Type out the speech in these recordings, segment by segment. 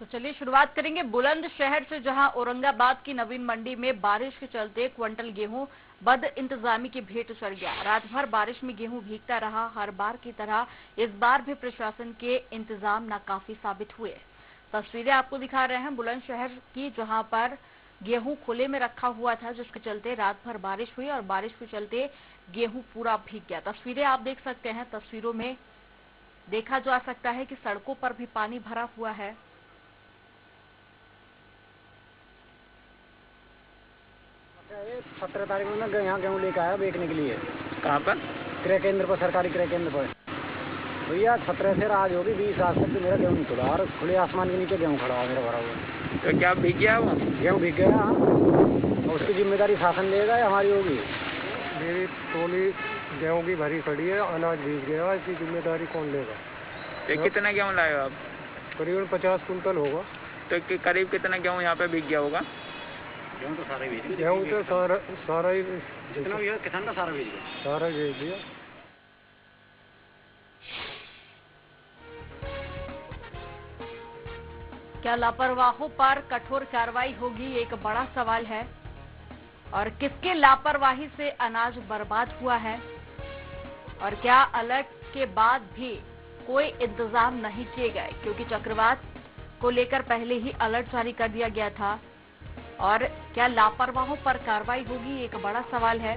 तो चलिए शुरुआत करेंगे बुलंदशहर से, जहां औरंगाबाद की नवीन मंडी में बारिश के चलते क्विंटल गेहूं बद इंतजामी की भेंट चढ़ गया। रात भर बारिश में गेहूं भीगता रहा। हर बार की तरह इस बार भी प्रशासन के इंतजाम नाकाफी साबित हुए। तस्वीरें आपको दिखा रहे हैं बुलंदशहर की, जहां पर गेहूं खुले में रखा हुआ था, जिसके चलते रात भर बारिश हुई और बारिश के चलते गेहूं पूरा भीग गया। तस्वीरें आप देख सकते हैं। तस्वीरों में देखा जा सकता है कि सड़कों पर भी पानी भरा हुआ है। 17 तारीख में मैं यहाँ गेहूँ लेके आया बेचने के लिए। कहाँ पर? क्रय केंद्र पर, सरकारी क्रय केंद्र पर। भैया 17 से आज होगी 20 आज तक मेरा गेहूँ नहीं खुला और खुले आसमान के नीचे गेहूँ खड़ा हुआ मेरा भरा हुआ। तो क्या भीग गया वो? गेहूँ भीग गया। और उसकी जिम्मेदारी शासन लेगा या हमारी होगी? मेरी टोली गेहूँ की भरी खड़ी है, अनाज भीग गया, इसकी जिम्मेदारी कौन लेगा? तो कितना गेहूँ लाए हो आप? करीबन 50 कुंटल होगा। तो करीब कितना गेहूँ यहाँ पे भीग गया होगा? गेहूँ तो सारा भीग गया। गेहूँ तो सारा ही जितना भी है किसान का सारा भीग गया। सारा भेज दिया। क्या लापरवाहों पर कठोर कार्रवाई होगी, एक बड़ा सवाल है। और किसके लापरवाही से अनाज बर्बाद हुआ है, और क्या अलर्ट के बाद भी कोई इंतजाम नहीं किए गए, क्योंकि चक्रवात को लेकर पहले ही अलर्ट जारी कर दिया गया था। और क्या लापरवाहों पर कार्रवाई होगी, एक बड़ा सवाल है।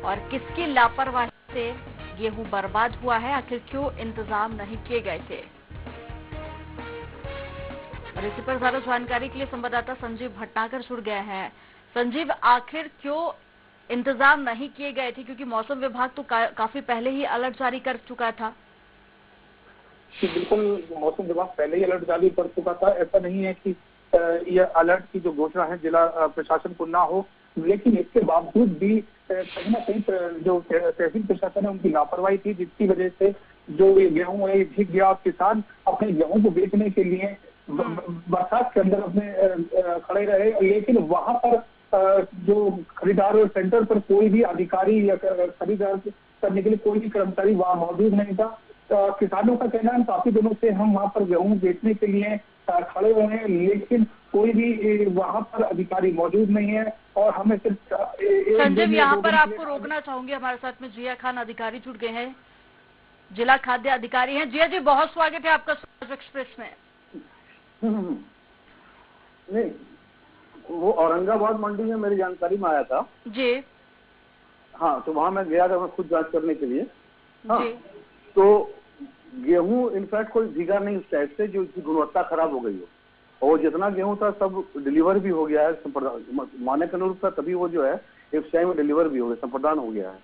और किसकी लापरवाही से गेहूं बर्बाद हुआ है, आखिर क्यों इंतजाम नहीं किए गए थे। और इसी पर ज्यादा जानकारी के लिए संवाददाता संजीव भटनागर जुड़ गए हैं। संजीव, आखिर क्यों इंतजाम नहीं किए गए थे, क्योंकि मौसम विभाग तो काफी पहले ही अलर्ट जारी कर चुका था। बिल्कुल, मौसम विभाग पहले ही अलर्ट जारी कर चुका था। ऐसा नहीं है कि यह अलर्ट की जो घोषणा है जिला प्रशासन को ना हो, लेकिन इसके बावजूद भी कहीं ना कहीं जो तहसील प्रशासन है उनकी लापरवाही थी, जिसकी वजह से जो ये गेहूं है भीग गया। किसान अपने गेहूं को बेचने के लिए बरसात के अंदर अपने खड़े रहे, लेकिन वहां पर जो खरीदार सेंटर पर कोई भी अधिकारी या खरीदार करने के लिए कोई भी कर्मचारी वहां मौजूद नहीं था। किसानों का कहना है काफी दिनों से हम वहां पर गेहूं बेचने के लिए खड़े हुए हैं, लेकिन कोई भी वहां पर अधिकारी मौजूद नहीं है। और हमें सिर्फ संजीव, यहाँ पर आपको रोकना चाहूंगी। हमारे साथ में जिया खान अधिकारी जुड़ गए हैं, जिला खाद्य अधिकारी हैं। जिया जी, बहुत स्वागत है आपका स्वराज एक्सप्रेस में। नहीं, वो औरंगाबाद मंडी में मेरी जानकारी में आया था जी। हाँ, तो वहां मैं गया था, मैं खुद जांच करने के लिए। हाँ, जी। तो गेहूं इनफैक्ट कोई भीगा नहीं उस टाइप से जो गुणवत्ता खराब हो गई हो, और जितना गेहूं था सब डिलीवर भी हो गया है, माने के अनुरूप था, तभी वो जो है एक टाइम में डिलीवर भी हो गया, संप्रदान हो गया है।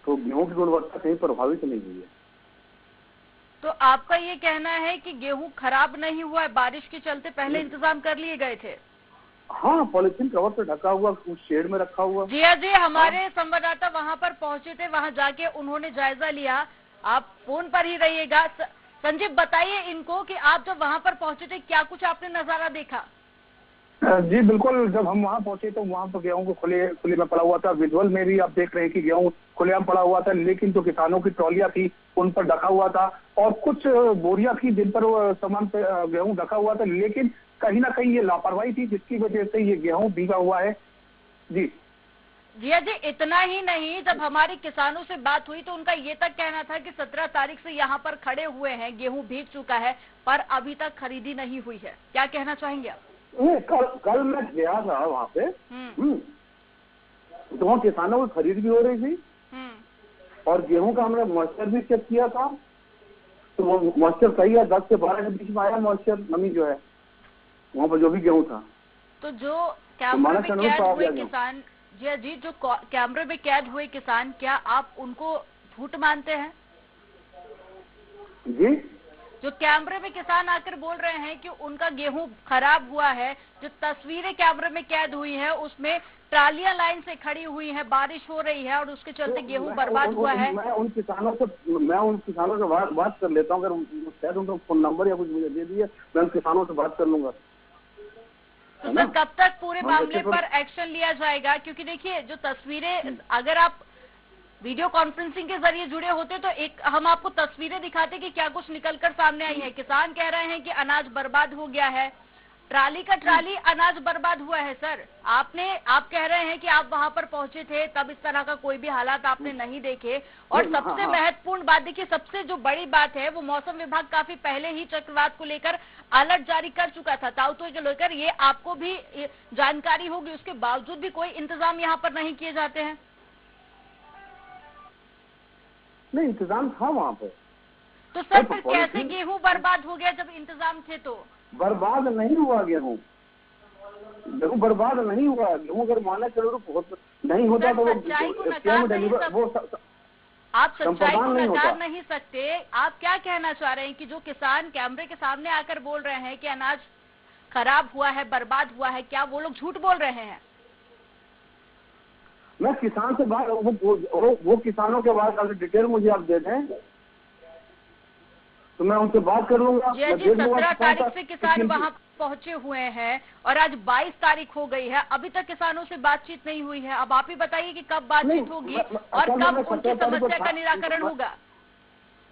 तो गेहूं की गुणवत्ता कहीं प्रभावित नहीं हुई है। तो आपका ये कहना है कि गेहूं खराब नहीं हुआ है, बारिश के चलते पहले इंतजाम कर लिए गए थे? हाँ, पॉलिथीन कवर पे ढका हुआ, उस शेड में रखा हुआ। जिया जी, हमारे संवाददाता वहां पर पहुंचे थे, वहां जाके उन्होंने जायजा लिया। आप फोन पर ही रहिएगा। संजीव, बताइए इनको कि आप जब वहां पर पहुंचे थे, क्या कुछ आपने नजारा देखा? जी बिल्कुल, जब हम वहां पहुंचे तो वहां पर गेहूं को खुले में पड़ा हुआ था। विजुअल में भी आप देख रहे हैं कि गेहूं खुलेआम पड़ा हुआ था, लेकिन जो किसानों की ट्रॉलियां थी उन पर ढका हुआ था, और कुछ बोरियां थी जिन पर सामान पे गेहूं ढका हुआ था। लेकिन कहीं ना कहीं ये लापरवाही थी, जिसकी वजह से ये गेहूं भीगा हुआ है। जी जिया जी, इतना ही नहीं, जब हमारे किसानों से बात हुई तो उनका ये तक कहना था कि 17 तारीख से यहाँ पर खड़े हुए हैं, गेहूं भीग चुका है, पर अभी तक खरीदी नहीं हुई है। क्या कहना चाहेंगे आप? कल मैं गया था वहाँ पे, तो वहाँ किसानों की खरीद भी हो रही थी, और गेहूं का हमने मॉइस्चर भी चेक किया था, तो वो मॉइस्चर सही है, 10 से 12 के बीच में आया मॉइस्चर, नमी जो है वहाँ पर जो भी गेहूं था। तो जो कैमरे में कैद हुए किसान, जी, जो कैमरे में कैद हुए किसान, क्या आप उनको झूठ मानते हैं? जी, जो कैमरे में किसान आकर बोल रहे हैं कि उनका गेहूं खराब हुआ है, जो तस्वीरें कैमरे में कैद हुई है उसमें ट्रालियां लाइन से खड़ी हुई हैं, बारिश हो रही है और उसके चलते गेहूं बर्बाद हुआ है। मैं उन किसानों से बात कर लेता हूँ, अगर शायद उनका फोन नंबर या कुछ मुझे दे दिए, मैं उन किसानों से बात कर लूंगा। तो सर, कब तक पूरे मामले पर एक्शन लिया जाएगा? क्योंकि देखिए, जो तस्वीरें, अगर आप वीडियो कॉन्फ्रेंसिंग के जरिए जुड़े होते तो एक हम आपको तस्वीरें दिखाते कि क्या कुछ निकलकर सामने आई है। किसान कह रहे हैं कि अनाज बर्बाद हो गया है, ट्राली का ट्राली अनाज बर्बाद हुआ है। सर आप कह रहे हैं कि आप वहां पर पहुंचे थे, तब इस तरह का कोई भी हालात आपने नहीं देखे। और सबसे महत्वपूर्ण बात देखिए, सबसे जो बड़ी बात है वो मौसम विभाग काफी पहले ही चक्रवात को लेकर अलर्ट जारी कर चुका था। ताउतो को लेकर ये आपको भी जानकारी होगी, उसके बावजूद भी कोई इंतजाम यहाँ पर नहीं किए जाते हैं। नहीं, इंतजाम था वहाँ पे। तो सर फिर कैसे गेहूं बर्बाद हो गया जब इंतजाम थे? तो बर्बाद नहीं हुआ गेहूं बर्बाद नहीं हुआ। गेहूं अगर माने चलो नहीं होता तो आप सच्चाई को नकार नहीं सकते। आप क्या कहना चाह रहे हैं कि जो किसान कैमरे के सामने आकर बोल रहे हैं कि अनाज खराब हुआ है, बर्बाद हुआ है, क्या वो लोग झूठ बोल रहे हैं? मैं किसान से बात वो किसानों के बाद अगर डिटेल मुझे आप दे दें तो मैं उनसे बात कर लूंगा। जी 17 तारीख से किसान वहां पहुंचे हुए हैं और आज 22 तारीख हो गई है, अभी तक किसानों से बातचीत नहीं हुई है। अब आप ही बताइए कि कब बातचीत होगी और कब उनकी समस्या का निराकरण होगा।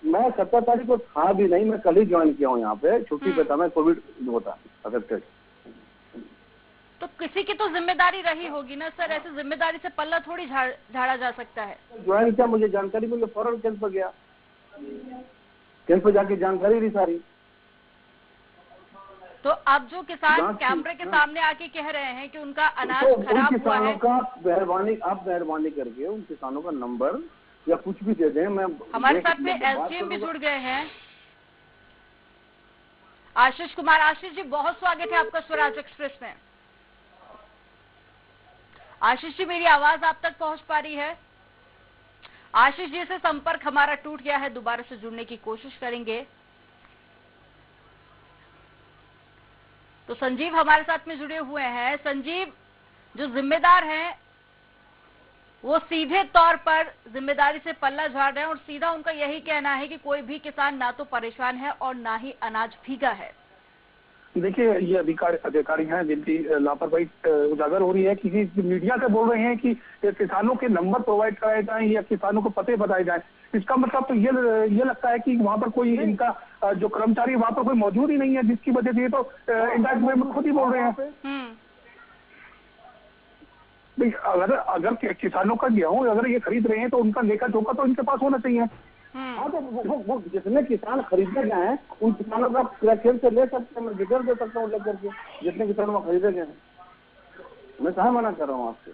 मैं 17 तारीख को था भी नहीं, मैं कल ही ज्वाइन किया हूँ यहाँ पे, छुट्टी पे था मैं, कोविड होता अफेक्टेड। तो किसी की तो जिम्मेदारी रही होगी ना सर, ऐसे जिम्मेदारी से पल्ला थोड़ी झाड़ा जा सकता है। ज्वाइन किया, मुझे जानकारी मिली, फौरन कैंप पर गया, कैंप पर जाके जानकारी ली सारी। तो अब जो किसान कैमरे के सामने आके कह रहे हैं कि उनका अनाज खराब हुआ है, आप मेहरबानी करके उन किसानों का नंबर या कुछ भी दे दें। मैं हमारे साथ में एसडीएम भी जुड़ गए हैं, आशीष कुमार। आशीष जी बहुत स्वागत है आपका स्वराज एक्सप्रेस में। आशीष जी मेरी आवाज आप तक पहुंच पा रही है? आशीष जी से संपर्क हमारा टूट गया है, दोबारा से जुड़ने की कोशिश करेंगे। तो संजीव हमारे साथ में जुड़े हुए हैं। संजीव, जो जिम्मेदार हैं वो सीधे तौर पर जिम्मेदारी से पल्ला झाड़ रहे हैं और सीधा उनका यही कहना है कि कोई भी किसान ना तो परेशान है और ना ही अनाज भीगा है। देखिए, ये अधिकारी हैं जिनकी लापरवाही उजागर हो रही है। किसी मीडिया से बोल रहे हैं कि किसानों के नंबर प्रोवाइड कराए जाएं या किसानों को पते बताए जाएं। इसका मतलब तो ये लगता है कि वहां पर कोई इनका जो कर्मचारी वहां पर कोई मौजूद ही नहीं है, जिसकी वजह से ये तो इंडायरेक्ट में खुद ही बोल रहे हैं। अगर किसानों का गेहूं अगर ये खरीद रहे हैं तो उनका लेखा जोखा तो इनके पास होना चाहिए। हाँ, तो वो जितने किसान खरीदे गए हैं उन किसानों का खेल से ले सकते हैं, मैं डिटेल दे सकता हूँ लेकर के, जितने किसानों का खरीदे गए हैं। मैं कहाँ मना कर रहा हूँ आपसे।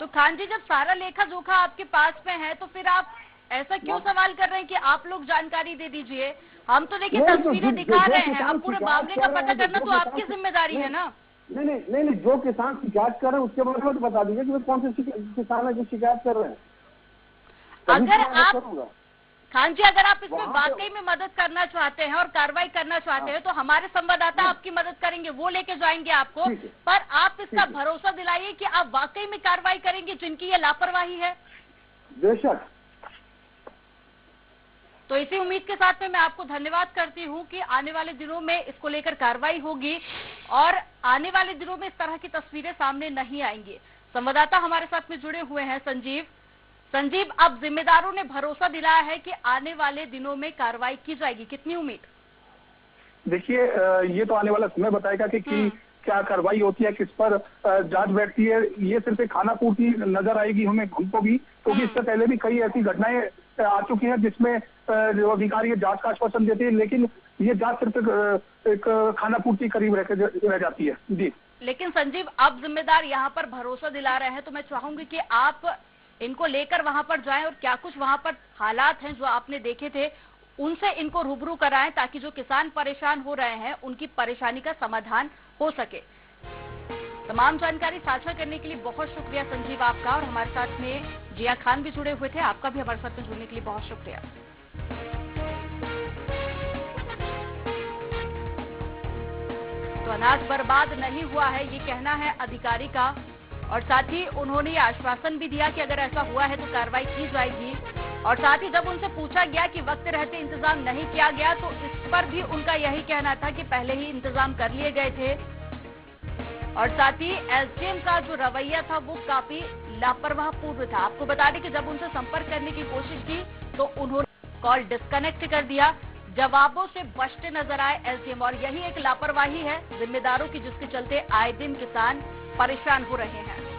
तो खान जी, जब सारा लेखा जोखा आपके पास में है तो फिर आप ऐसा क्यों सवाल कर रहे हैं कि आप लोग जानकारी दे दीजिए? हम तो देखिए तस्वीरें दिखा रहे हैं, अब पूरे मामले का पता करना तो आपकी जिम्मेदारी है ना। नहीं, जो किसान शिकायत कर रहे हैं उसके बारे में तो बता दीजिए कि कौन से किसान है जो शिकायत कर रहे हैं। अगर आप खान जी, अगर आप इसमें वाकई में मदद करना चाहते हैं और कार्रवाई करना चाहते हैं तो हमारे संवाददाता आपकी मदद करेंगे, वो लेके जाएंगे आपको। पर आप इसका भरोसा दिलाइए कि आप वाकई में कार्रवाई करेंगे जिनकी ये लापरवाही है। बेशक। तो इसी उम्मीद के साथ में मैं आपको धन्यवाद करती हूं कि आने वाले दिनों में इसको लेकर कार्रवाई होगी और आने वाले दिनों में इस तरह की तस्वीरें सामने नहीं आएंगी। संवाददाता हमारे साथ में जुड़े हुए हैं संजीव। संजीव, अब जिम्मेदारों ने भरोसा दिलाया है कि आने वाले दिनों में कार्रवाई की जाएगी, कितनी उम्मीद? देखिए, ये तो आने वाला समय बताएगा कि क्या कार्रवाई होती है, किस पर जांच बैठती है। ये सिर्फ एक खाना पूर्ति नजर आएगी हमें हमको भी, क्योंकि इससे पहले भी कई ऐसी घटनाएं आ चुकी हैं जिसमें जो अधिकारी जांच का आश्वासन देते हैं, लेकिन ये जांच सिर्फ एक खाना पूर्ति करीब रह जाती है। जी, लेकिन संजीव, अब जिम्मेदार यहाँ पर भरोसा दिला रहे हैं तो मैं चाहूंगी कि आप इनको लेकर वहां पर जाएं और क्या कुछ वहां पर हालात हैं जो आपने देखे थे उनसे इनको रूबरू कराएं, ताकि जो किसान परेशान हो रहे हैं उनकी परेशानी का समाधान हो सके। तमाम जानकारी साझा करने के लिए बहुत शुक्रिया संजीव आपका, और हमारे साथ में जिया खान भी जुड़े हुए थे, आपका भी हमारे साथ में जुड़ने के लिए बहुत शुक्रिया। तो अनाज बर्बाद नहीं हुआ है ये कहना है अधिकारी का, और साथ ही उन्होंने ये आश्वासन भी दिया कि अगर ऐसा हुआ है तो कार्रवाई की जाएगी। और साथ ही जब उनसे पूछा गया कि वक्त रहते इंतजाम नहीं किया गया तो इस पर भी उनका यही कहना था कि पहले ही इंतजाम कर लिए गए थे। और साथ ही एसडीएम का जो रवैया था वो काफी लापरवाह पूर्व था। आपको बता दें कि जब उनसे संपर्क करने की कोशिश की तो उन्होंने कॉल डिस्कनेक्ट कर दिया। जवाबों से बचते नजर आए एसडीएम और यही एक लापरवाही है जिम्मेदारों की, जिसके चलते आए दिन किसान परेशान हो रहे हैं।